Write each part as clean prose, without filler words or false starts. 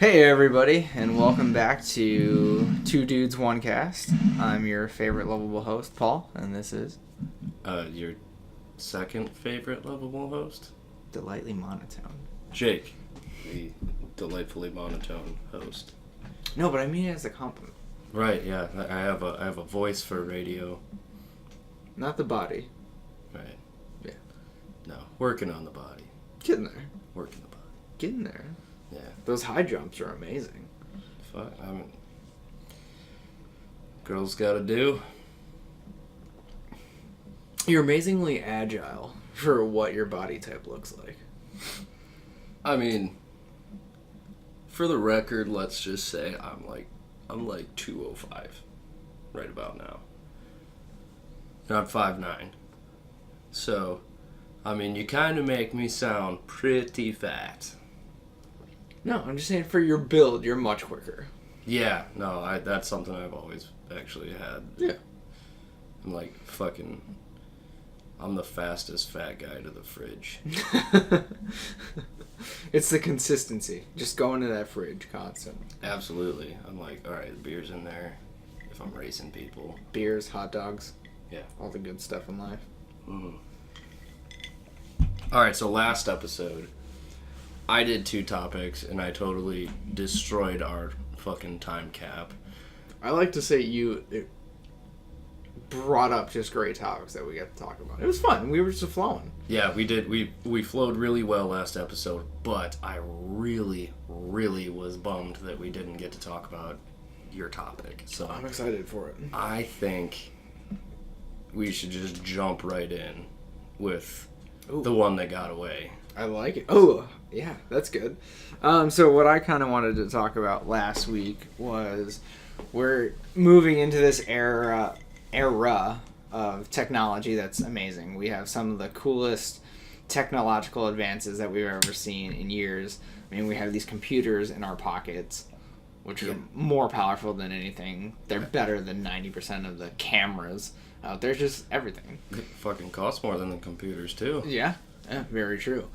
Hey everybody, and welcome back to Two Dudes One Cast. I'm your favorite lovable host, Paul, and this is Your second favorite lovable host? Delightfully Monotone. Jake, the delightfully monotone host. No, but I mean it as a compliment. Right, yeah. I have a voice for radio. Not the body. Right. Yeah. No, working on the body. Getting there. Working the body. Getting there. Yeah. Those high jumps are amazing. Fuck, I mean, girls gotta do. You're amazingly agile for what your body type looks like. I mean, for the record, let's just say I'm like 205 right about now. And I'm 5'9". So, I mean, you kind of make me sound pretty fat. No, I'm just saying for your build, you're much quicker. Yeah, no, that's something I've always actually had. Yeah. I'm like I'm the fastest fat guy to the fridge. It's the consistency. Just go into that fridge constant. Absolutely. I'm like, all right, the beer's in there if I'm racing people. Beers, hot dogs. Yeah. All the good stuff in life. Mm-hmm. All right, so last episode, I did 2 topics, and I totally destroyed our fucking time cap. I like to say it brought up just great topics that we got to talk about. It was fun. We were just flowing. Yeah, we did. We flowed really well last episode, but I really, really was bummed that we didn't get to talk about your topic. So I'm excited for it. I think we should just jump right in with the one that got away. I like it. Oh, yeah, that's good. So what I kind of wanted to talk about last week was we're moving into this era of technology that's amazing. We have some of the coolest technological advances that we've ever seen in years. I mean, we have these computers in our pockets, which are more powerful than anything. They're better than 90% of the cameras out there. Just everything. It fucking costs more than the computers, too. Yeah, very true.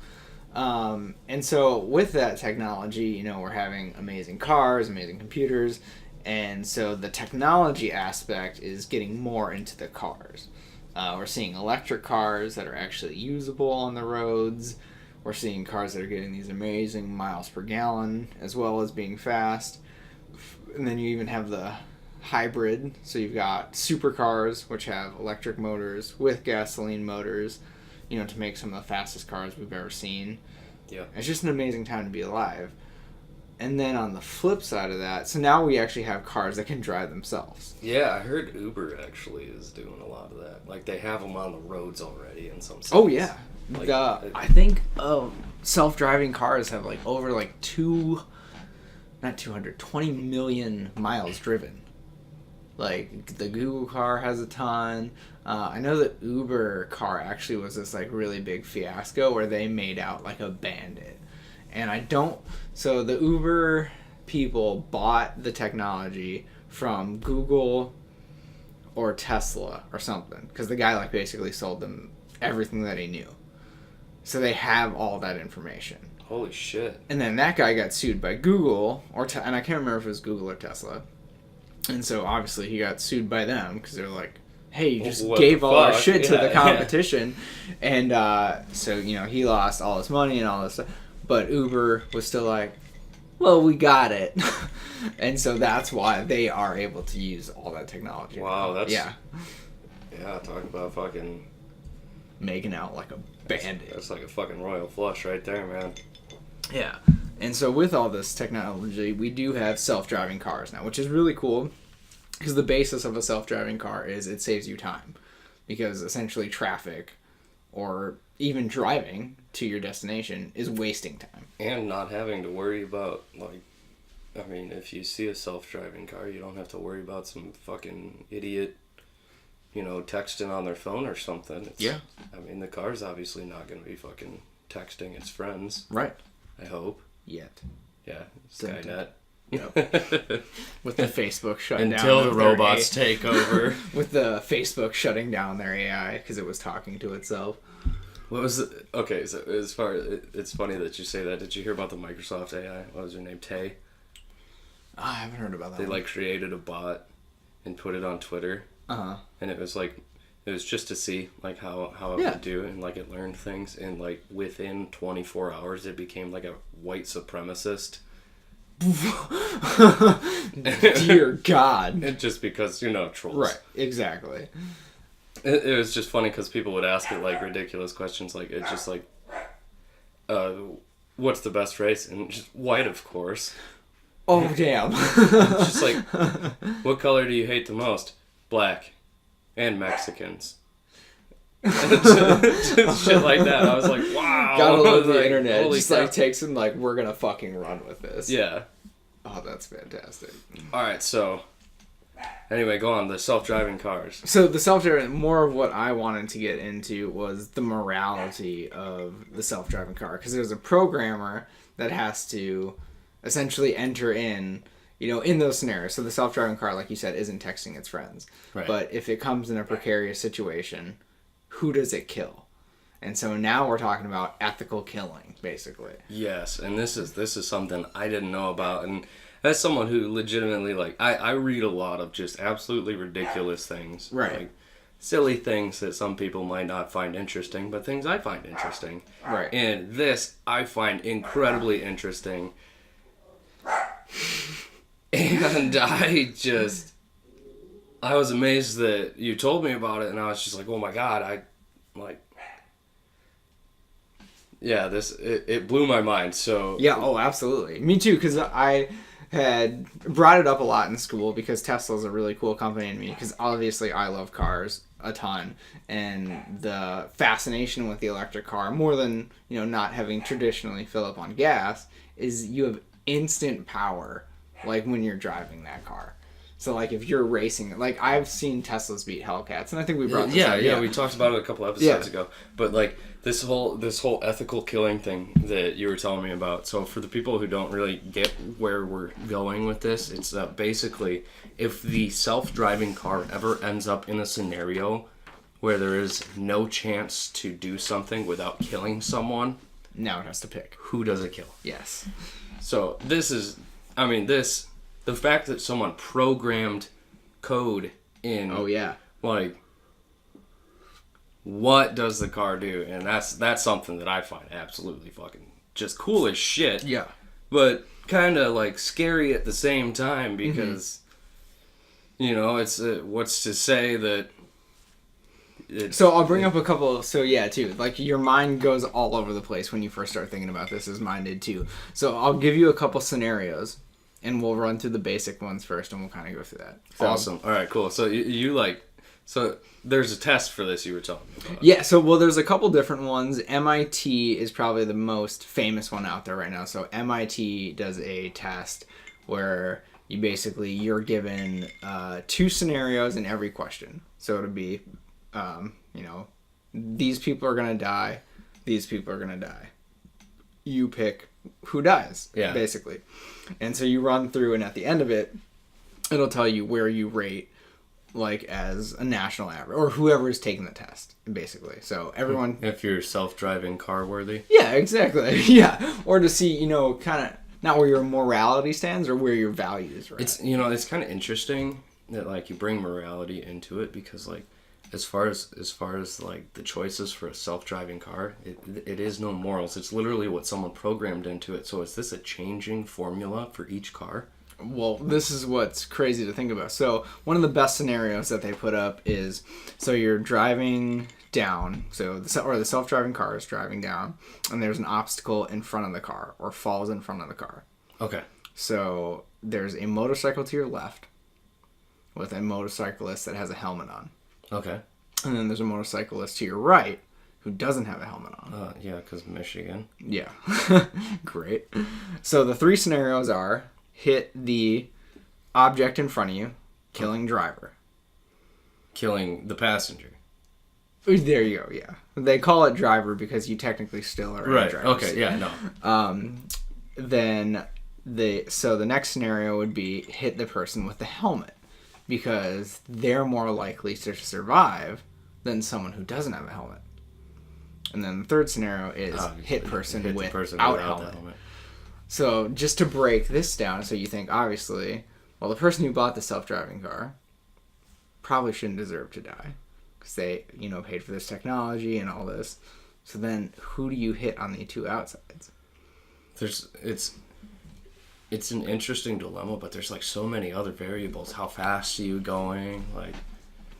And so with that technology, we're having amazing cars, amazing computers, and so the technology aspect is getting more into the cars. We're seeing electric cars that are actually usable on the roads. We're seeing cars that are getting these amazing miles per gallon, as well as being fast. And then you even have the hybrid, so you've got supercars, which have electric motors with gasoline motors, to make some of the fastest cars we've ever seen. Yeah. It's just an amazing time to be alive. And then on the flip side of that, so now we actually have cars that can drive themselves. Yeah, I heard Uber actually is doing a lot of that. Like, they have them on the roads already in some cities. Oh, yeah. Like, I think self-driving cars have over 20 million miles driven. Like, the Google car has a ton. I know the Uber car actually was this really big fiasco where they made out like a bandit. And so the Uber people bought the technology from Google or Tesla or something. Because the guy basically sold them everything that he knew. So they have all that information. Holy shit. And then that guy got sued by Google, and I can't remember if it was Google or Tesla. And so obviously he got sued by them because they're like, hey, you just gave all our shit to the competition. Yeah. And so, he lost all his money and all this stuff. But Uber was still like, well, we got it. And so that's why they are able to use all that technology. Wow, that's... Yeah. Yeah, talk about fucking... making out like a bandit. That's like a fucking royal flush right there, man. Yeah. And so with all this technology, we do have self-driving cars now, which is really cool because the basis of a self-driving car is it saves you time because essentially traffic or even driving to your destination is wasting time. And not having to worry about, if you see a self-driving car, you don't have to worry about some fucking idiot, texting on their phone or something. Yeah. The car's obviously not going to be fucking texting its friends. Right. I hope. Yet. Yeah. Skynet. Yep. With the Facebook shutting down. Until the robots take over. With the Facebook shutting down their AI because it was talking to itself. What was the... Okay, so as far as... It's funny that you say that. Did you hear about the Microsoft AI? What was her name? Tay? Oh, I haven't heard about that. They one. like created a bot and put it on Twitter, and it was just to see like how it would do, and like it learned things, and like within 24 hours it became like a white supremacist. Dear God. And just because, trolls. Right, exactly. It was just funny because people would ask it like ridiculous questions, like it's just like, what's the best race? And just white, of course. Oh, damn. It's just like, what color do you hate the most? Black. And Mexicans. Just shit like that. I was like, wow. Gotta love the like, internet. It just crap. like takes them like, we're gonna fucking run with this. Yeah. Oh, that's fantastic. Alright, so anyway, go on. The self-driving cars. So the self-driving, more of what I wanted to get into was the morality of the self-driving car. Because there's a programmer that has to essentially enter in those scenarios. So the self-driving car, like you said, isn't texting its friends. Right. But if it comes in a precarious situation, who does it kill? And so now we're talking about ethical killing, basically. Yes, and this is something I didn't know about. And as someone who legitimately, like, I read a lot of just absolutely ridiculous things. Right. Like, silly things that some people might not find interesting, but things I find interesting. Right. And this I find incredibly interesting. And I was amazed that you told me about it, and I was just like, oh my God, it blew my mind. So yeah, oh, absolutely. Me too, because I had brought it up a lot in school because Tesla's a really cool company to me, because obviously I love cars a ton, and the fascination with the electric car, more than, not having traditionally fill up on gas, is you have instant power, like when you're driving that car. So like if you're racing, like I've seen Teslas beat Hellcats, and I think we brought this up. Yeah, we talked about it a couple episodes ago. But like this whole ethical killing thing that you were telling me about. So for the people who don't really get where we're going with this, it's basically if the self-driving car ever ends up in a scenario where there is no chance to do something without killing someone, now it has to pick. Who does it kill? Yes. So the fact that someone programmed code in. Oh yeah. Like, what does the car do? And that's something that I find absolutely fucking just cool as shit. Yeah. But kind of like scary at the same time because, it's what's to say that. So I'll bring up a couple. So yeah, too. Like your mind goes all over the place when you first start thinking about this, as mine did too. So I'll give you a couple scenarios, and we'll run through the basic ones first, and we'll kind of go through that. So, awesome. All right, cool. So so there's a test for this you were telling me about. Yeah. So there's a couple different ones. MIT is probably the most famous one out there right now. So MIT does a test where you're given 2 scenarios in every question. So it'll be these people are going to die. These people are going to die. You pick who dies, basically. And so you run through, and at the end of it, it'll tell you where you rate, like, as a national average, or whoever is taking the test, basically. So everyone... If you're self-driving car worthy? Yeah, exactly. Yeah. Or to see, kind of, not where your morality stands, or where your values are. It's, it's kind of interesting that, like, you bring morality into it, because, like, as far as like the choices for a self-driving car, it is no morals. It's literally what someone programmed into it. So is this a changing formula for each car? Well, this is what's crazy to think about. So one of the best scenarios that they put up is, so you're driving down, the self-driving car is driving down, and there's an obstacle in front of the car, or falls in front of the car. Okay. So there's a motorcycle to your left with a motorcyclist that has a helmet on. Okay. And then there's a motorcyclist to your right who doesn't have a helmet on. Yeah, because Michigan. Yeah. Great. So the 3 scenarios are hit the object in front of you, killing driver. Killing the passenger. There you go, yeah. They call it driver because you technically still are in driver's Okay, seat. yeah, no. Then the next scenario would be hit the person with the helmet, because they're more likely to survive than someone who doesn't have a helmet. And then the third scenario is hit person without helmet. So just to break this down, so you think, obviously, well, the person who bought the self-driving car probably shouldn't deserve to die because they, paid for this technology and all this. So then who do you hit on the two outsides? It's an interesting dilemma, but there's like so many other variables. How fast are you going? Like,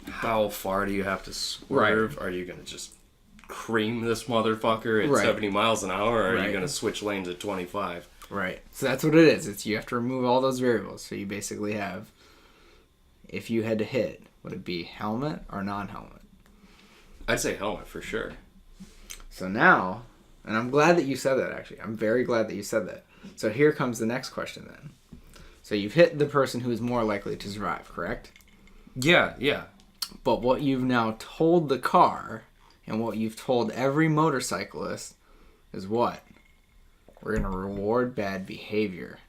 how far do you have to swerve? Right. Are you going to just cream this motherfucker at 70 miles an hour, or are you going to switch lanes at 25? Right. So that's what it is. You have to remove all those variables. So you basically have, if you had to hit, would it be helmet or non-helmet? I'd say helmet for sure. So now, and I'm glad that you said that, actually. I'm very glad that you said that. So here comes the next question then. So you've hit the person who's more likely to survive, correct? Yeah. But what you've now told the car, and what you've told every motorcyclist, is what? We're going to reward bad behavior.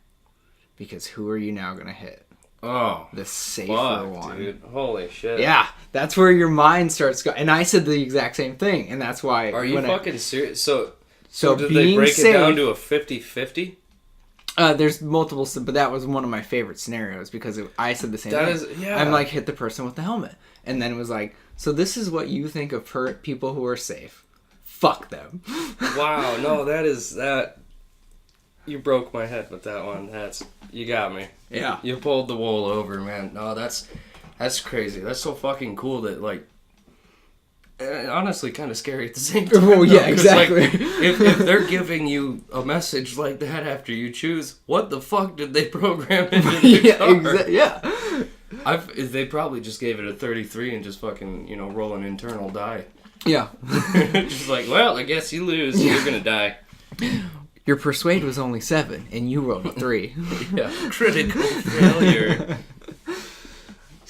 Because who are you now going to hit? Oh. The safer one. Dude. Holy shit. Yeah. That's where your mind starts going. And I said the exact same thing. And that's why... Are you fucking serious? So did being they break safe, it down to a 50-50? There's multiple, but that was one of my favorite scenarios because I said the same thing. I'm like, hit the person with the helmet. And then it was like, so this is what you think of people who are safe. Fuck them. Wow, no, that... You broke my head with that one. You got me. Yeah. You pulled the wool over, man. No, that's crazy. That's so fucking cool that, like... honestly kind of scary at the same time. Well, yeah, exactly. Like, if they're giving you a message like that after you choose, what the fuck did they program into the car? They probably just gave it a 33 and just fucking, roll an internal die. Yeah. Just like, well, I guess you lose. You're gonna die. Your persuade was only 7, and you rolled a 3. Yeah. Critical failure.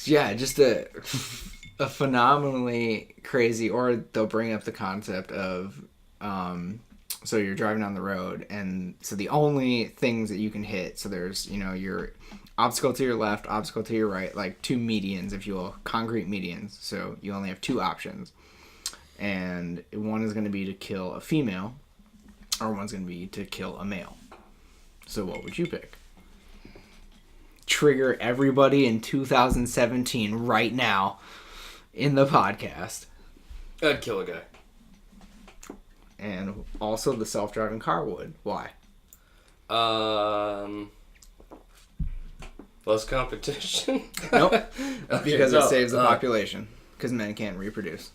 Yeah, just a phenomenally crazy, or they'll bring up the concept of, so you're driving down the road, and so the only things that you can hit, so there's, your obstacle to your left, obstacle to your right, like 2 medians, if you will, concrete medians, so you only have 2 options, and one is going to be to kill a female, or one's going to be to kill a male. So what would you pick? Trigger everybody in 2017 right now in the podcast. I'd kill a guy. And also the self-driving car would. Why? Less competition? Nope. Because it saves the population. Because men can't reproduce.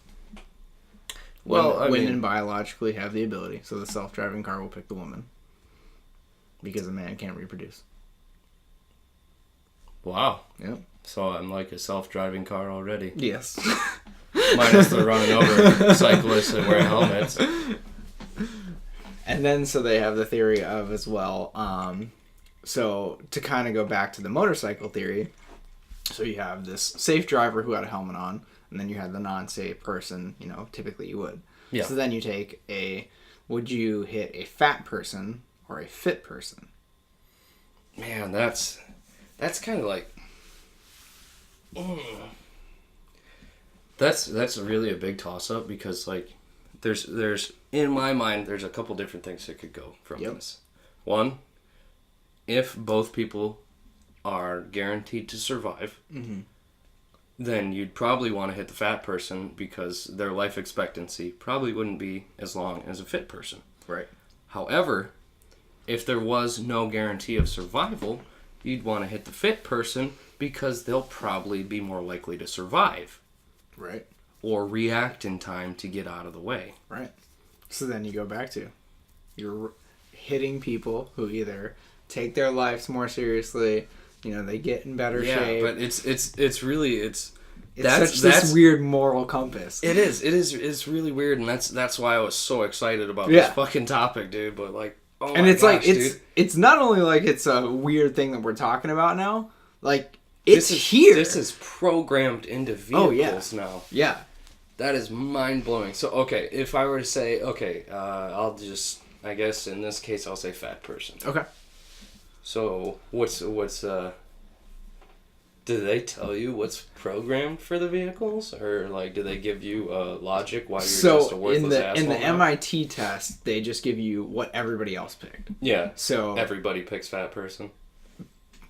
Women biologically have the ability, so the self-driving car will pick the woman. Because a man can't reproduce. Wow. Yep. So I'm like a self-driving car already. Yes. Minus the running over cyclists that wear helmets. And then, so they have the theory of as well, so to kind of go back to the motorcycle theory, so you have this safe driver who had a helmet on, and then you had the non-safe person, typically you would. Yeah. So then you take would you hit a fat person or a fit person? Man, that's kind of like... That's really a big toss-up because, like, there's in my mind, there's a couple different things that could go from this. One, if both people are guaranteed to survive, then you'd probably want to hit the fat person because their life expectancy probably wouldn't be as long as a fit person. Right. However, if there was no guarantee of survival, you'd want to hit the fit person because they'll probably be more likely to survive. Right. Or react in time to get out of the way. Right. So then you go back to, you're hitting people who either take their lives more seriously, they get in better shape. Yeah, but it's really that's this weird moral compass. It's really weird, and that's why I was so excited about this fucking topic, dude. But like, it's not only like it's a weird thing that we're talking about now, like it's here. This is programmed into vehicles now. Yeah. That is mind-blowing. So, okay, if I were to say, I guess in this case I'll say fat person. Okay. So, what's Do they tell you what's programmed for the vehicles, or like do they give you logic why you're just a worthless asshole? In the now? MIT test, they just give you what everybody else picked. Yeah. So everybody picks fat person.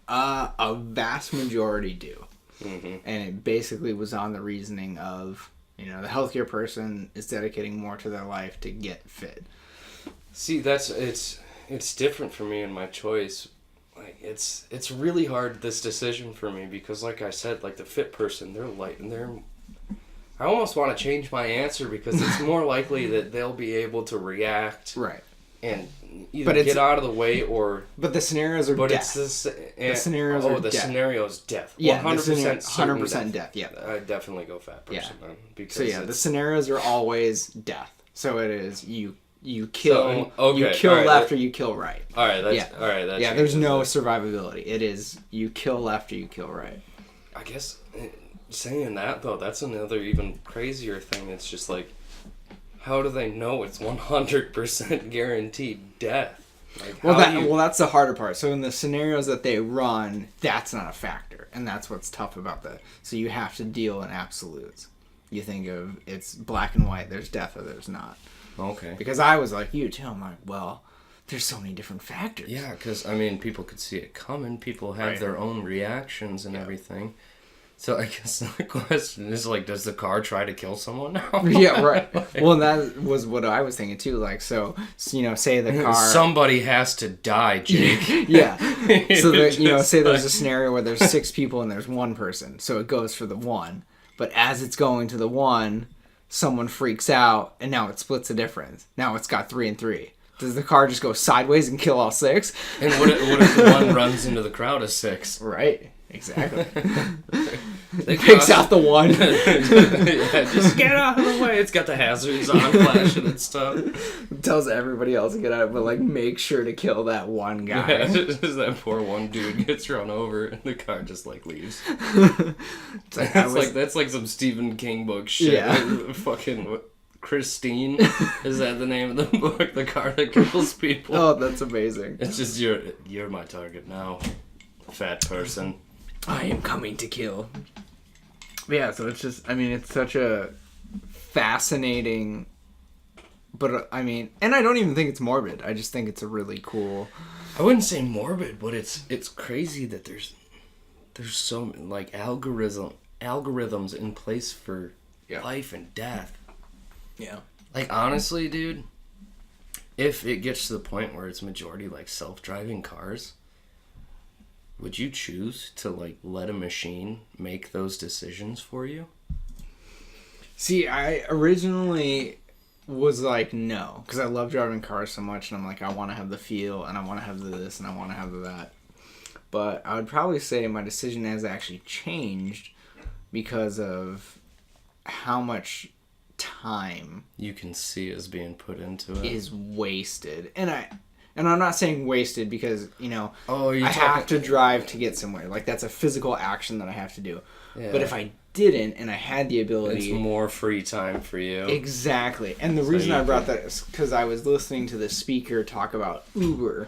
A vast majority do, Mm-hmm. and it basically was on the reasoning of the healthier person is dedicating more to their life to get fit. See, it's different for me in my choice. Like it's really hard, this decision for me, because like I said, like the fit person, they're light and I almost want to change my answer because it's more likely that they'll be able to react Right. and either get out of the way or. But the scenarios are death. The scenarios are death. scenario's death. Yeah, 100% death. Yeah. I'd definitely go fat person then. Because the scenarios are always death. So it is you kill right, left or you kill right. All right, There's no survivability. It is you kill left or you kill right. I guess saying that though, that's another even crazier thing. It's just like, how do they know it's 100% guaranteed death? Like, that's the harder part. So in the scenarios that they run, that's not a factor, and that's what's tough about that. So you have to deal in absolutes. You think of it's black and white. There's death or there's not. Okay. Because I was like you too. I'm like, well, there's so many different factors. Yeah, because I mean, people could see it coming. People have their own reactions and everything. So I guess the question is like, does the car try to kill someone now? Yeah, right. Well, and that was what I was thinking too. Like, so say the car. Somebody has to die, Jake. Yeah. So say there's a scenario where there's 6 people and there's 1 person, so it goes for the 1. But as it's going to the 1, someone freaks out, and now it splits the difference. Now it's got 3 and 3. Does the car just go sideways and kill all 6? And what if the 1 runs into the crowd of 6? Right. Exactly. It picks out the 1. Just get out of the way. It's got the hazards on, flashing and stuff. It tells everybody else to get out, but make sure to kill that 1 guy. Yeah, just that poor 1 dude gets run over, and the car just leaves. That's like some Stephen King book shit. Yeah. Fucking Christine, is that the name of the book? The car that kills people. Oh, that's amazing. It's just you're my target now, fat person. I am coming to kill. Yeah, so it's just, it's such a fascinating, but and I don't even think it's morbid. I just think it's a really cool. I wouldn't say morbid, but it's crazy that there's so many, algorithms in place for life and death. Yeah. Honestly, dude, if it gets to the point where it's majority self-driving cars, would you choose to let a machine make those decisions for you? See, I originally was no, because I love driving cars so much, and I'm I want to have the feel, and I want to have this, and I want to have that. But I would probably say my decision has actually changed because of how much time you can see is being put into it is wasted. And I'm not saying wasted because, I have to drive to get somewhere. That's a physical action that I have to do. Yeah. But if I didn't and I had the ability... It's more free time for you. Exactly. And the reason I brought that is because I was listening to the speaker talk about Uber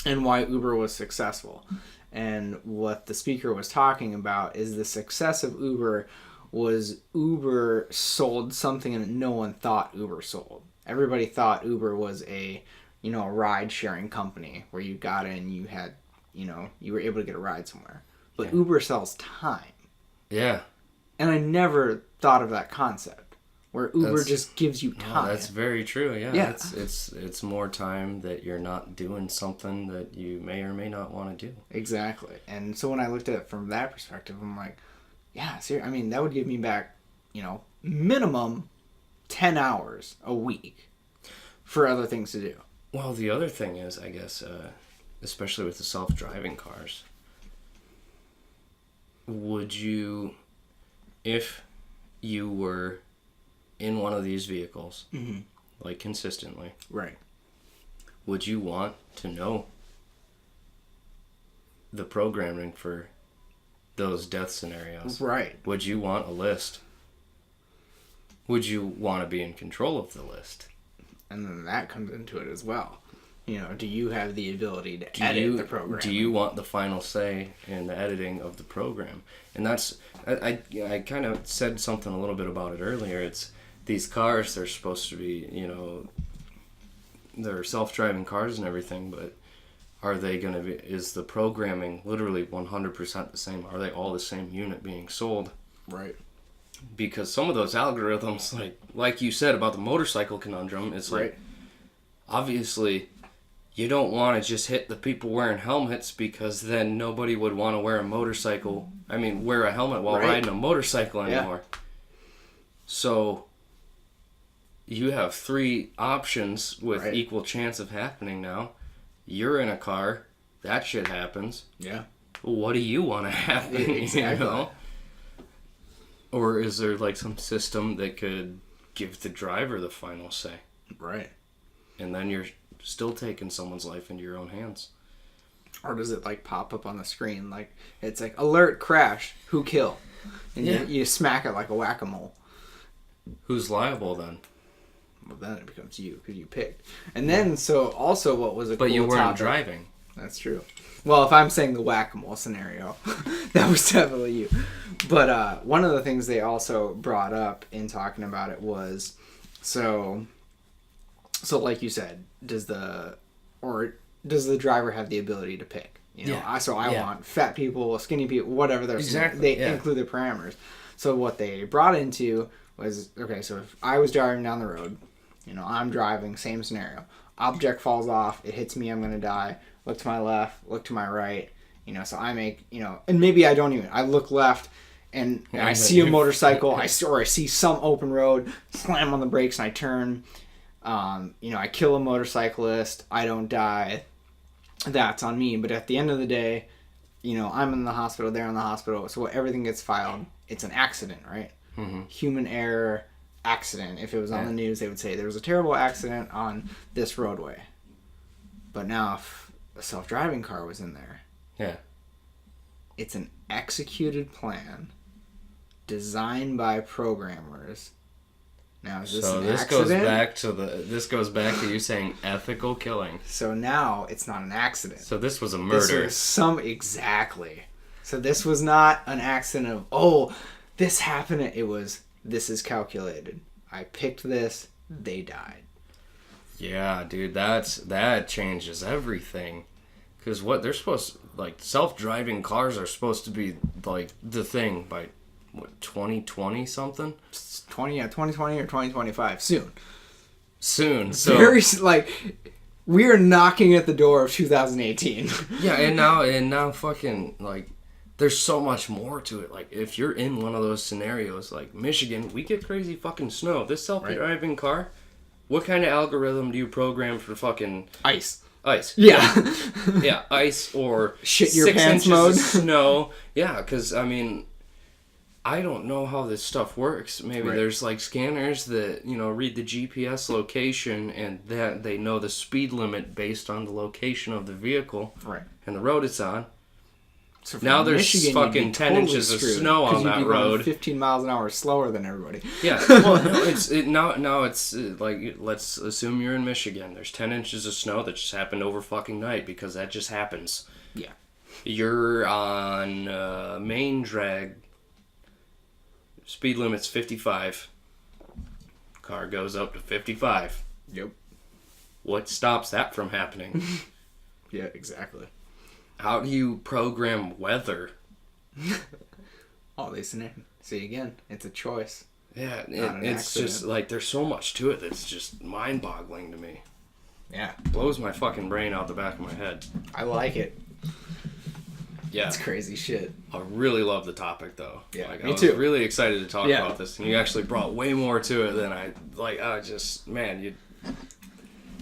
and why Uber was successful. And what the speaker was talking about is the success of Uber was Uber sold something that no one thought Uber sold. Everybody thought Uber was a ride-sharing company where you got in, you had, you were able to get a ride somewhere. But Uber sells time. Yeah. And I never thought of that concept, where Uber just gives you time. That's very true, yeah. Yeah. It's more time that you're not doing something that you may or may not want to do. Exactly. And so when I looked at it from that perspective, I'm like, yeah, seriously, that would give me back, minimum 10 hours a week for other things to do. Well, the other thing is, I guess, especially with the self-driving cars, would you, if you were in one of these vehicles, consistently, right, would you want to know the programming for those death scenarios? Right. Would you want a list? Would you want to be in control of the list? And then that comes into it as well. You know, do you have the ability to edit the program? Do you want the final say in the editing of the program? And that's, I kind of said something a little bit about it earlier. It's these cars, they're supposed to be, you know, they're self-driving cars and everything, but are they going to be, is the programming literally 100% the same? Are they all the same unit being sold? Right. Because some of those algorithms, like you said about the motorcycle conundrum, it's like, obviously, you don't want to just hit the people wearing helmets because then nobody would want to wear a helmet while riding a motorcycle anymore. Yeah. So, you have 3 options with equal chance of happening now. You're in a car, that shit happens. Yeah. Well, what do you want to happen? Exactly. You know? Or is there like some system that could give the driver the final say? Right. And then you're still taking someone's life into your own hands. Or does it like pop up on the screen? Like, it's like, alert, crash, who kill? And you smack it like a whack-a-mole. Who's liable then? Well, then it becomes you, because you picked. And then, so, also what was a But cool you weren't topic, driving. That's true. Well, if I'm saying the whack-a-mole scenario, that was definitely you. But one of the things they also brought up in talking about it was, so like you said, does the driver have the ability to pick? You know, I want fat people, skinny people, whatever they're they include the parameters. So what they brought into was, okay, so if I was driving down the road, you know, I'm driving, same scenario. Object falls off, it hits me, I'm going to die. Look to my left, look to my right. You know, so I make, you know, and maybe I look left and I see a motorcycle, or I see some open road, slam on the brakes and I turn. You know, I kill a motorcyclist, I don't die. That's on me. But at the end of the day, you know, I'm in the hospital, they're in the hospital, so everything gets filed. It's an accident, right? Mm-hmm. Human error, accident. If it was on the news, they would say there was a terrible accident on this roadway. But now if a self-driving car was in there, it's an executed plan designed by programmers. Now, is this an accident? This goes back to you saying ethical killing. So now it's not an accident. So this was a murder. Exactly. So this was not an accident of, this happened. It was, this is calculated. I picked this, they died. Yeah, dude, that changes everything. Because what they're supposed to, like, self-driving cars are supposed to be, like, the thing by, 2020 something? 2020 or 2025. Soon. So very, like, we are knocking at the door of 2018. Yeah, and now fucking, like, there's so much more to it. Like, if you're in one of those scenarios, like Michigan, we get crazy fucking snow. This self-driving car, what kind of algorithm do you program for fucking... Ice. Yeah. Yeah, ice or shit your pants mode. Of snow. Yeah, because, I mean, I don't know how this stuff works. Maybe there's, like, scanners that, you know, read the GPS location and that they know the speed limit based on the location of the vehicle and the road it's on. So now there's Michigan, fucking 10 inches of snow on that road. 15 miles an hour slower than everybody. Yeah. Well, now it's like, let's assume you're in Michigan. There's 10 inches of snow that just happened over fucking night because that just happens. Yeah. You're on main drag. Speed limit's 55. Car goes up to 55. Yep. What stops that from happening? Yeah, exactly. How do you program weather? See, again, it's a choice. Yeah, it's just like there's so much to it that's just mind-boggling to me. Yeah. Blows my fucking brain out the back of my head. I like it. Yeah. It's crazy shit. I really love the topic, though. Yeah, like, me I was too. Really excited to talk about this, and you actually brought way more to it than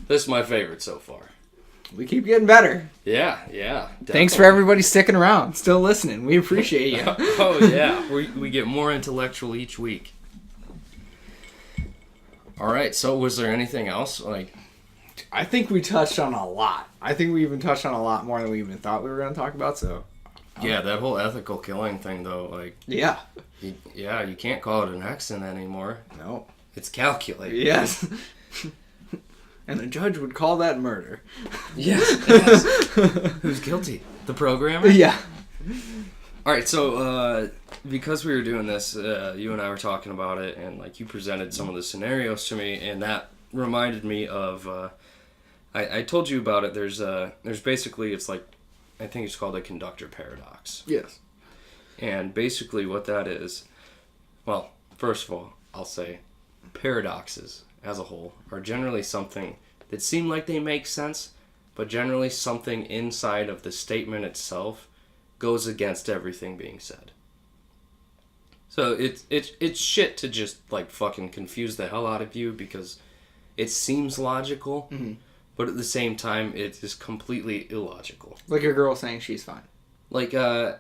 this is my favorite so far. We keep getting better. Yeah, definitely. Thanks for everybody sticking around, still listening. We appreciate you. Oh, yeah. We get more intellectual each week. All right, so was there anything else? I think we touched on a lot. I think we even touched on a lot more than we even thought we were going to talk about, so... Yeah, that whole ethical killing thing, though, Yeah. You can't call it an accident anymore. No. It's calculated. Yes. And a judge would call that murder. Yes. Yes. Who's guilty? The programmer? Yeah. All right, so because we were doing this, you and I were talking about it, and like you presented some of the scenarios to me, and that reminded me of. I told you about it. There's basically, it's like, I think it's called a conductor paradox. Yes. And basically what that is, well, first of all, I'll say paradoxes as a whole are generally something that seem like they make sense, but generally something inside of the statement itself goes against everything being said. So it's shit to just like fucking confuse the hell out of you because it seems logical, but at the same time it is completely illogical. Like a girl saying she's fine. Like yeah.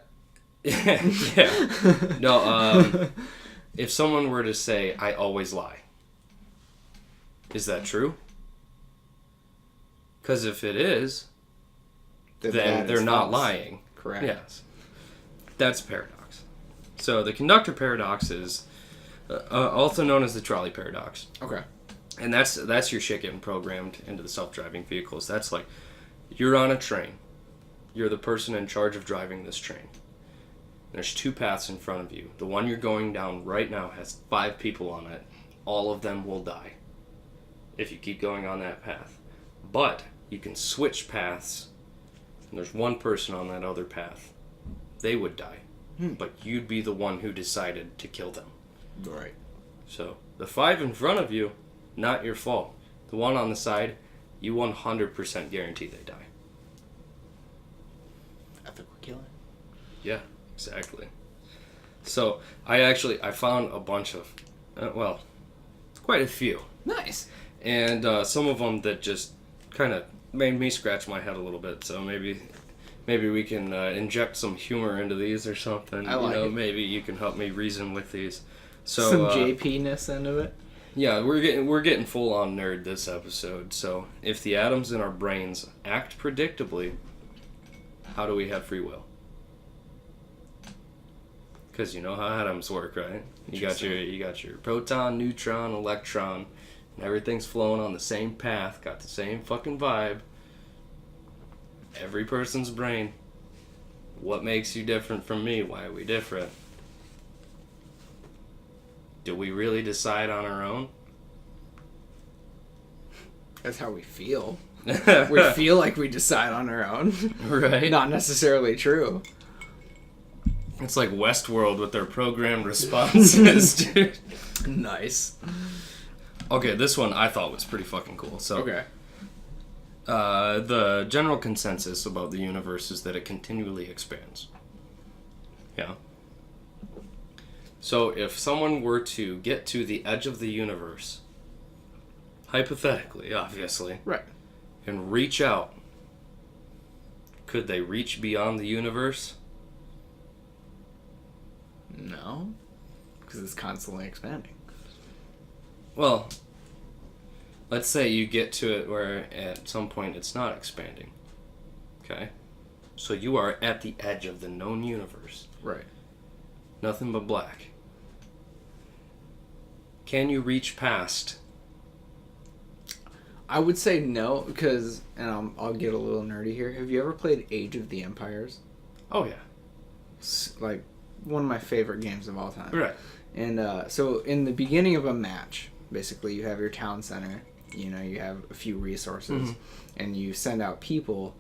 No, if someone were to say I always lie, is that true? Because if it is, then they're not lying. Correct. Yes. That's a paradox. So the conductor paradox is also known as the trolley paradox. Okay. And that's your shit getting programmed into the self-driving vehicles. That's like, you're on a train. You're the person in charge of driving this train. There's 2 paths in front of you. The one you're going down right now has 5 people on it. All of them will die if you keep going on that path. But you can switch paths, and there's 1 person on that other path. They would die. But you'd be the one who decided to kill them. Right. So, the 5 in front of you, not your fault. The one on the side, you 100% guarantee they die. Ethical killing. Yeah, exactly. So, I found a bunch of, quite a few. Nice. And some of them that just kind of made me scratch my head a little bit. So maybe we can inject some humor into these or something. I like it. Maybe you can help me reason with these. So some JP-ness into it. Yeah, we're getting full on nerd this episode. So if the atoms in our brains act predictably, how do we have free will? Because you know how atoms work, right? You got your proton, neutron, electron, and everything's flowing on the same path, got the same fucking vibe. Every person's brain. What makes you different from me? Why are we different? Do we really decide on our own? That's how we feel. We feel like we decide on our own. Right. Not necessarily true. It's like Westworld with their programmed responses, dude. Nice. Okay, this one I thought was pretty fucking cool. So, Okay. The general consensus about the universe is that it continually expands. Yeah. So if someone were to get to the edge of the universe, hypothetically, obviously, Right. and reach out, could they reach beyond the universe? No. Because it's constantly expanding. Well, let's say you get to it where at some point it's not expanding. Okay? So you are at the edge of the known universe. Right. Nothing but black. Can you reach past? I would say no, because, and I'll get a little nerdy here. Have you ever played Age of the Empires? Oh, yeah. It's like one of my favorite games of all time. Right. And so in the beginning of a match, basically you have your town center, you have a few resources, and you send out people,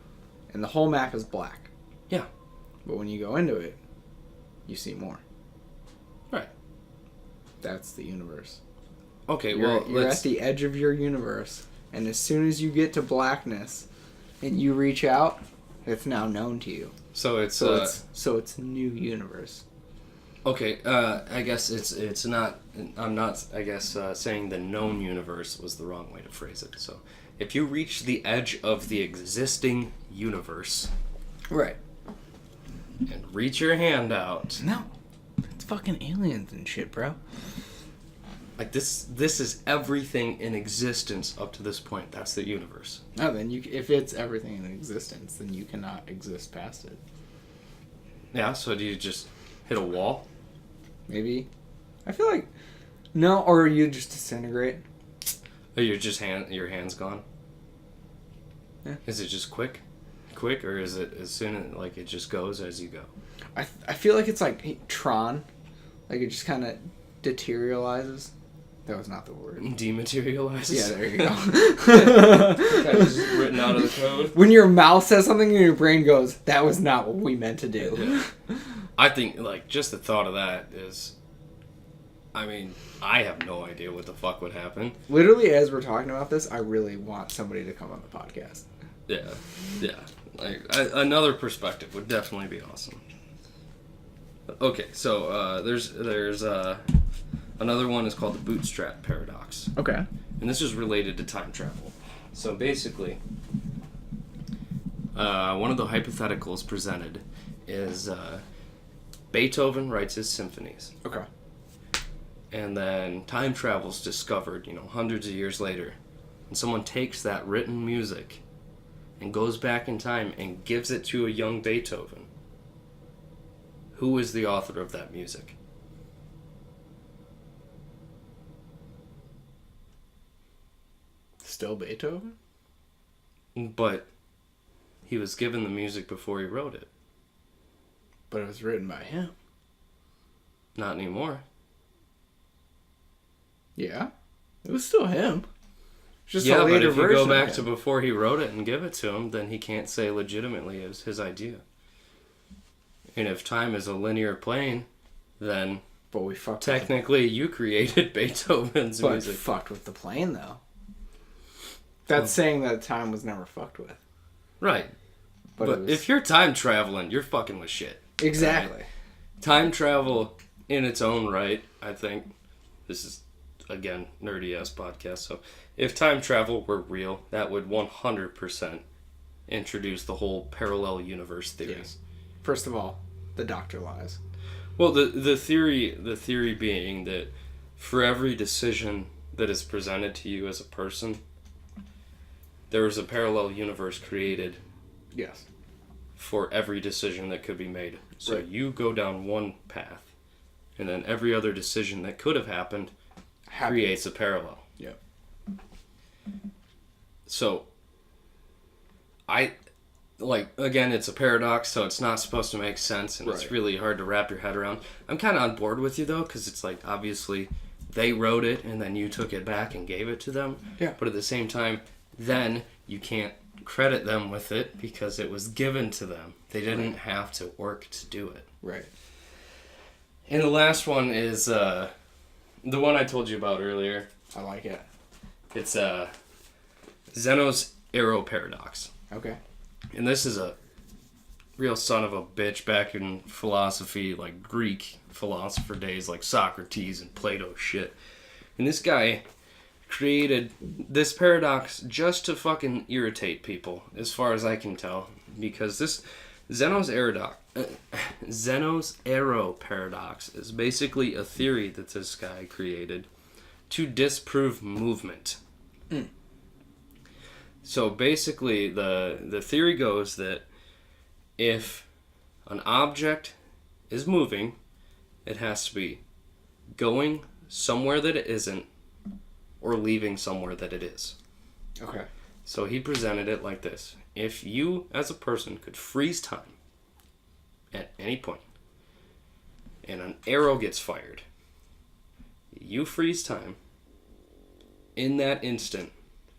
and the whole map is black. Yeah. But when you go into it, you see more. Right. That's the universe. Okay, You're at the edge of your universe, and as soon as you get to blackness, and you reach out, it's now known to you. So it's new universe. okay. I guess it's not. I'm not. I guess saying the known universe was the wrong way to phrase it. So if you reach the edge of the existing universe, Right. and reach your hand out, No. It's fucking aliens and shit, bro. like this is everything in existence up to this point. That's the universe. No, then if it's everything in existence, then you cannot exist past it. Yeah. So do you just hit a wall? Maybe. I feel like no, or you just disintegrate. Or your hand's gone. Yeah. Is it just quick, or is it as soon as like it just goes as you go? I feel like it's like Tron, like it just kind of deteriorizes. That was not the word. Dematerializes. Yeah, there you go. Kind of just written out of the code. When your mouth says something and your brain goes, "That was not what we meant to do." Yeah. I think like just the thought of that is, I mean, I have no idea what the fuck would happen. Literally, as we're talking about this, I really want somebody to come on the podcast. Yeah. Like another perspective would definitely be awesome. Okay, so there's another one is called the bootstrap paradox. Okay. And this is related to time travel. So basically, one of the hypotheticals presented is Beethoven writes his symphonies. Okay. And then time travel's discovered, hundreds of years later. And someone takes that written music and goes back in time and gives it to a young Beethoven. Who is the author of that music? Still Beethoven? But he was given the music before he wrote it. But it was written by him. Not anymore. Yeah. It was still him. Just yeah, a later but if you version go back of to him. before he wrote it and give it to him, then he can't say legitimately it was his idea. And if time is a linear plane, then But we fucked technically you created Beethoven's but music. fucked with the plane, though. That's saying that time was never fucked with. Right. But, But it was... if you're time traveling, you're fucking with shit. Exactly. Right? Time travel in its own right, I think, this is, again, nerdy-ass podcast, so if time travel were real, that would 100% introduce the whole parallel universe theory. Yes. First of all, the doctor lies. Well, the theory being that for every decision that is presented to you as a person, there is a parallel universe created Yes. for every decision that could be made. So Right. you go down one path, and then every other decision that could have happened creates a parallel. Yep. So, again, it's a paradox, so it's not supposed to make sense, and it's Right. really hard to wrap your head around. I'm kind of on board with you, though, because it's like, obviously, they wrote it, and then you took it back and gave it to them. Yeah. But at the same time, then you can't credit them with it because it was given to them. They didn't have to work to do it. Right. And the last one is the one I told you about earlier. I like it. It's Zeno's arrow paradox. Okay. And this is a real son of a bitch back in philosophy, like Greek philosopher days, like Socrates and Plato shit. And this guy created this paradox just to fucking irritate people, as far as I can tell. Because this Zeno's arrow paradox is basically a theory that this guy created to disprove movement. So basically, the theory goes that if an object is moving, it has to be going somewhere that it isn't, or leaving somewhere that it is. Okay. So he presented it like this. If you, as a person, could freeze time at any point, and an arrow gets fired, you freeze time, in that instant,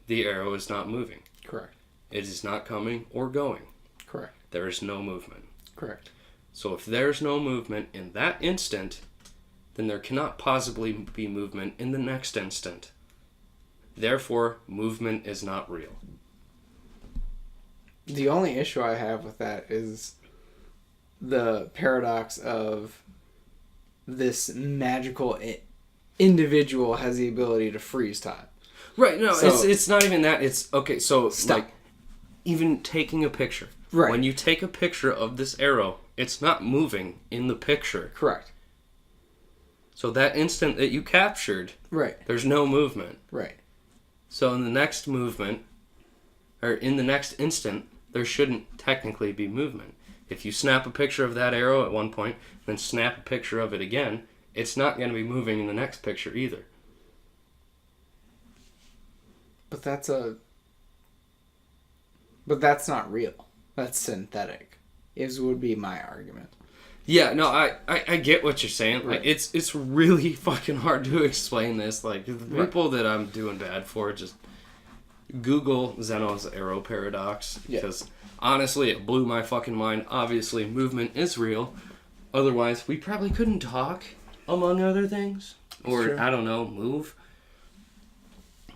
the arrow is not moving. Correct. It is not coming or going. Correct. There is no movement. Correct. So if there's no movement in that instant, then there cannot possibly be movement in the next instant. Therefore, movement is not real. The only issue I have with that is the paradox of this magical individual has the ability to freeze time. Right, no, So- it's not even that. It's, okay, so, Stop. like, even taking a picture. Right. When you take a picture of this arrow, it's not moving in the picture. Correct. So that instant that you captured, Right. there's no movement. Right. So in the next movement, or in the next instant, there shouldn't technically be movement. If you snap a picture of that arrow at one point, then snap a picture of it again, it's not going to be moving in the next picture either. But that's a... But that's not real. That's synthetic. Would be my argument. Yeah, no, I get what you're saying. Right. Like, it's really fucking hard to explain this. Like, the people that I'm doing bad for, just Google Zeno's arrow paradox. Because, honestly, it blew my fucking mind. Obviously, movement is real. Otherwise, we probably couldn't talk, among other things. Or, Sure. I don't know, move.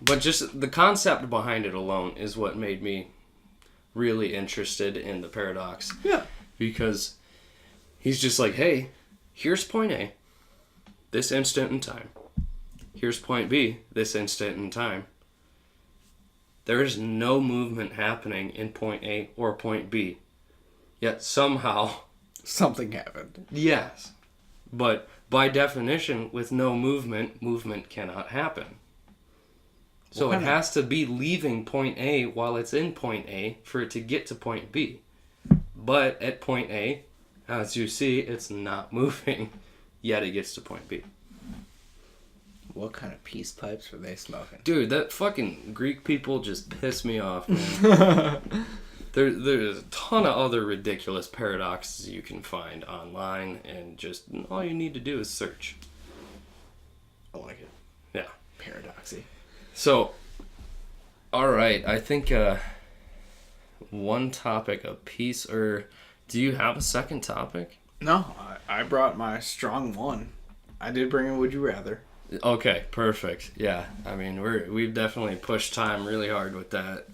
But just the concept behind it alone is what made me really interested in the paradox. Yeah. Because he's just like, hey, here's point A, this instant in time. Here's point B, this instant in time. There is no movement happening in point A or point B. Yet somehow... Something happened. Yes. But by definition, with no movement, movement cannot happen. So it has to be leaving point A while it's in point A for it to get to point B. But at point A, as you see, it's not moving, yet it gets to point B. What kind of peace pipes were they smoking? Dude, that fucking Greek people just piss me off, man. There's a ton of other ridiculous paradoxes you can find online, and just all you need to do is search. I like it. Yeah. Paradoxy. So, alright, I think one topic apiece, or do you have a second topic? No, I brought my strong one. I did bring a Would You Rather. Okay, perfect. Yeah, I mean, we've definitely pushed time really hard with that.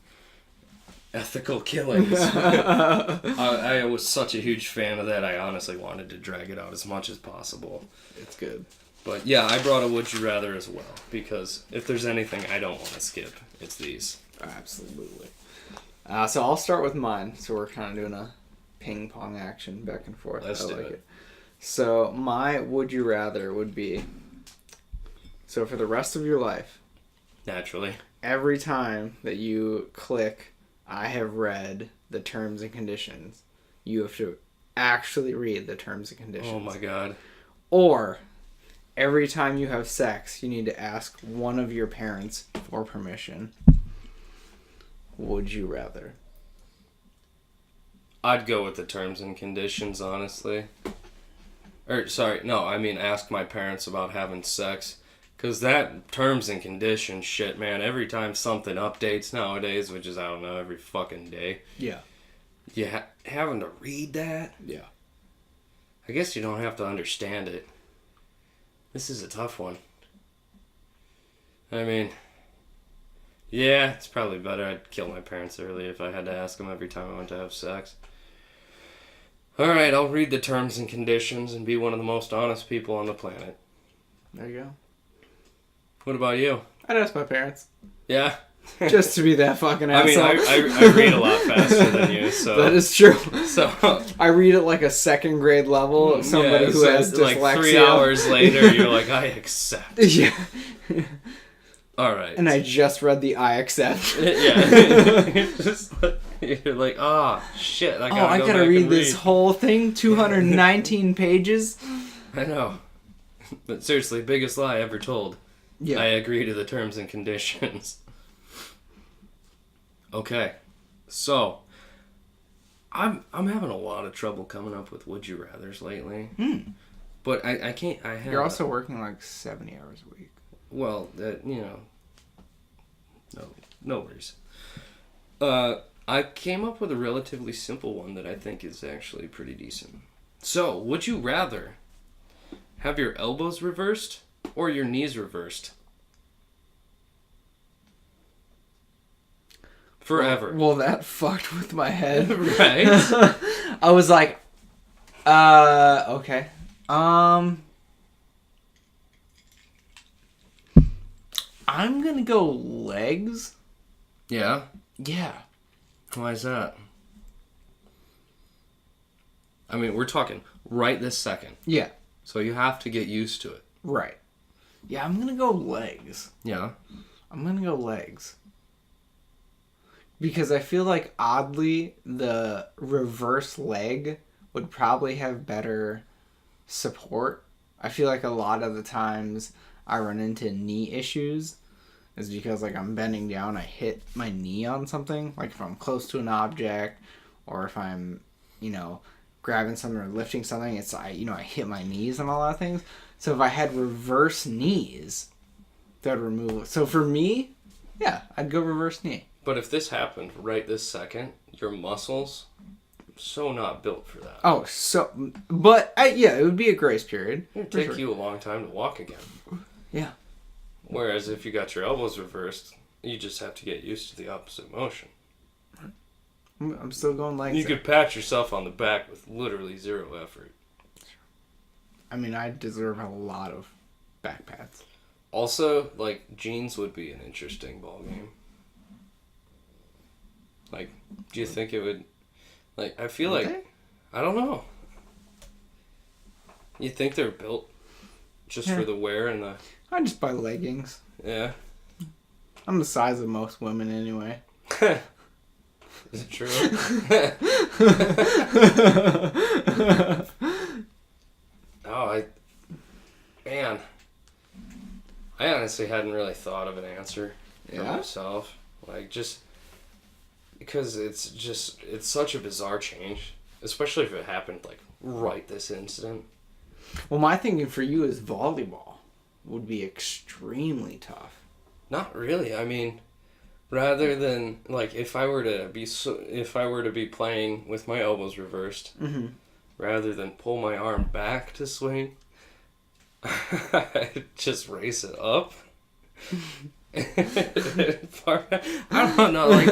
Ethical killings. I was such a huge fan of that, I honestly wanted to drag it out as much as possible. It's good. But yeah, I brought a Would You Rather as well, because if there's anything I don't want to skip, it's these. Absolutely. So I'll start with mine. So we're kind of doing a ping pong action back and forth. Let's I do like it. So my Would You Rather would be, so for the rest of your life, Naturally. every time that you click I have read the terms and conditions, you have to actually read the terms and conditions. Oh my god. Or every time you have sex, you need to ask one of your parents for permission. Would you rather? I'd go with the terms and conditions, honestly. Or, sorry, no, I mean ask my parents about having sex. Because that terms and conditions shit, man, every time something updates nowadays, which is, I don't know, every fucking day, Yeah. you having to read that? Yeah. I guess you don't have to understand it. This is a tough one. I mean, yeah, it's probably better. I'd kill my parents early if I had to ask them every time I went to have sex. Alright, I'll read the terms and conditions and be one of the most honest people on the planet. There you go. What about you? I'd ask my parents. Yeah? Just to be that fucking I mean, asshole. I read a lot faster than you, so... That is true. So... I read at like a second grade level. Somebody who has dyslexia. Like 3 hours later, you're like, I accept. Yeah. Alright. And I just read the I accept. Yeah. You're like, shit, I gotta read this whole thing, 219 pages. I know. But seriously, biggest lie ever told. Yeah. I agree to the terms and conditions. Okay. So, I'm having a lot of trouble coming up with would you rathers lately. But I can't, I have... You're also working like 70 hours a week. Well, no worries. I came up with a relatively simple one that I think is actually pretty decent. So, would you rather have your elbows reversed or your knees reversed? Forever. Well, that fucked with my head. Right? I was like, okay. I'm gonna go legs. Yeah? Yeah. Why is that? I mean, we're talking right this second. Yeah. So you have to get used to it. Right. Yeah, I'm gonna go legs. Yeah? I'm gonna go legs. Because I feel like, oddly, the reverse leg would probably have better support. I feel like a lot of the times I run into knee issues, is because like I'm bending down, I hit my knee on something, like if I'm close to an object, or if I'm, grabbing something or lifting something, I hit my knees on a lot of things. So if I had reverse knees, that would remove it. So for me, yeah, I'd go reverse knee. But if this happened right this second, your muscles so not built for that. Oh, it would be a grace period. It would take you a long time to walk again. Yeah. Whereas if you got your elbows reversed, you just have to get used to the opposite motion. I'm still going legs. You could pat yourself on the back with literally zero effort. I mean, I deserve a lot of back pats. Also, like, jeans would be an interesting ball game. Like, do you think it would... Like, I feel like... Okay. I don't know. You think they're built just for the wear and the... I just buy leggings. Yeah. I'm the size of most women anyway. Is it true? Man. I honestly hadn't really thought of an answer for myself. Like, just... Because it's such a bizarre change. Especially if it happened, like, right this instant. Well, my thinking for you is volleyball would be extremely tough. Not really. I mean, rather than, like, if I were to be playing with my elbows reversed, rather than pull my arm back to swing, I'd just raise it up. I don't know, like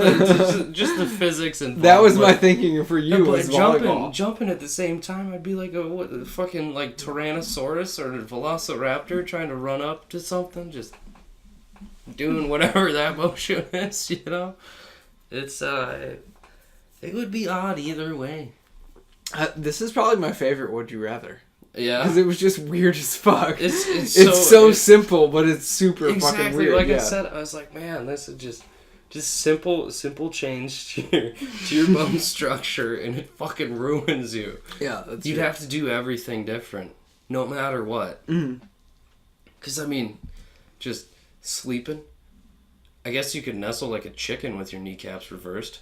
just the physics involved. That was my thinking for you. Was jumping at the same time. I'd be like a fucking like Tyrannosaurus or a Velociraptor trying to run up to something, just doing whatever that motion is. It's it would be odd either way. This is probably my favorite. Would you rather? Yeah, because it was just weird as fuck. It's so simple, but it's super fucking weird. Like I said, I was like, man, this is just simple change to your bone structure, and it fucking ruins you. Yeah, you'd have to do everything different, no matter what. Because I mean, just sleeping. I guess you could nestle like a chicken with your kneecaps reversed.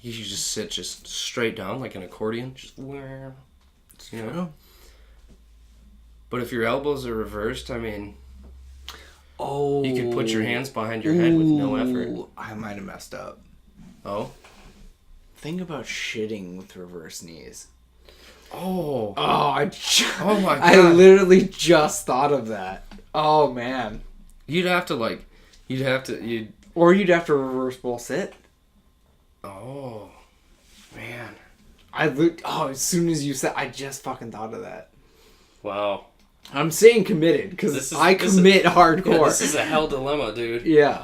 You should just sit just straight down like an accordion, just But if your elbows are reversed, I mean... you could put your hands behind your head with no effort. I might have messed up. Oh? Think about shitting with reverse knees. Oh. Oh my God. I literally just thought of that. Oh, man. You'd have to... Or you'd have to reverse bull sit. Oh. Man. As soon as you said... I just fucking thought of that. Wow. I'm saying committed because I commit hardcore. Yeah, this is a hell dilemma, dude. Yeah.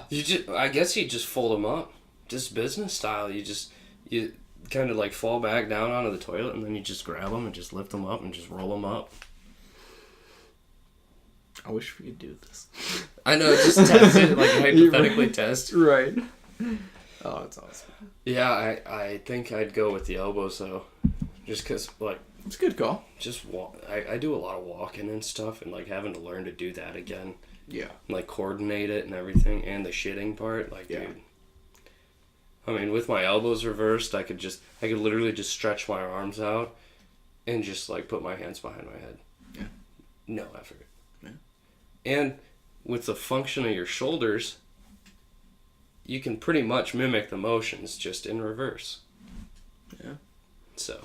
I guess you just fold them up, just business style. You kind of like fall back down onto the toilet, and then you just grab them and just lift them up and just roll them up. I wish we could do this. I know, just test it, like hypothetically test. Right. Oh, it's awesome. Yeah, I think I'd go with the elbows though, just because like. It's a good call. Just walk. I do a lot of walking and stuff, and like having to learn to do that again. Yeah. Like coordinate it and everything, and the shitting part. Like, dude. I mean, with my elbows reversed, I could literally just stretch my arms out, and just like put my hands behind my head. Yeah. No effort. Yeah. And with the function of your shoulders, you can pretty much mimic the motions just in reverse. Yeah. So.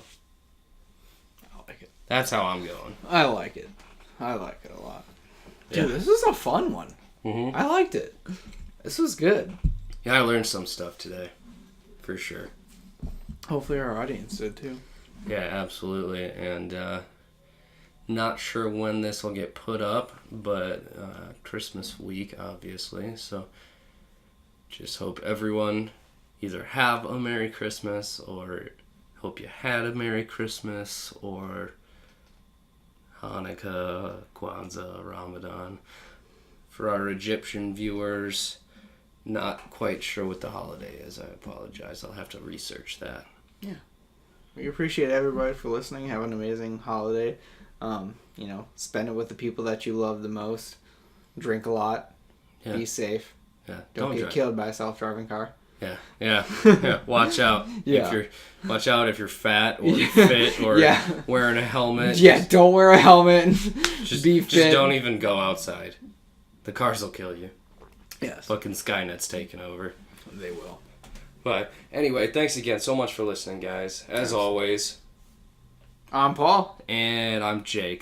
Like it. That's how I'm going. I like it a lot. Dude, This was a fun one. Mm-hmm. I liked it. This was good. Yeah, I learned some stuff today. For sure. Hopefully our audience did too. Yeah, absolutely. And not sure when this will get put up, but Christmas week, obviously. So just hope everyone either have a Merry Christmas or... Hope you had a Merry Christmas, or Hanukkah, Kwanzaa, Ramadan. For our Egyptian viewers, not quite sure what the holiday is. I apologize. I'll have to research that. Yeah. We appreciate everybody for listening. Have an amazing holiday. Spend it with the people that you love the most. Drink a lot. Yeah. Be safe. Yeah. Don't get drive. killed by a self-driving car. Yeah. Watch out. Yeah. Watch out if you're fat or fit or wearing a helmet. Yeah, don't wear a helmet. Just Be fit. Just don't even go outside. The cars will kill you. Yes. Fucking Skynet's taking over. They will. But anyway, thanks again so much for listening, guys. As always. I'm Paul. And I'm Jake.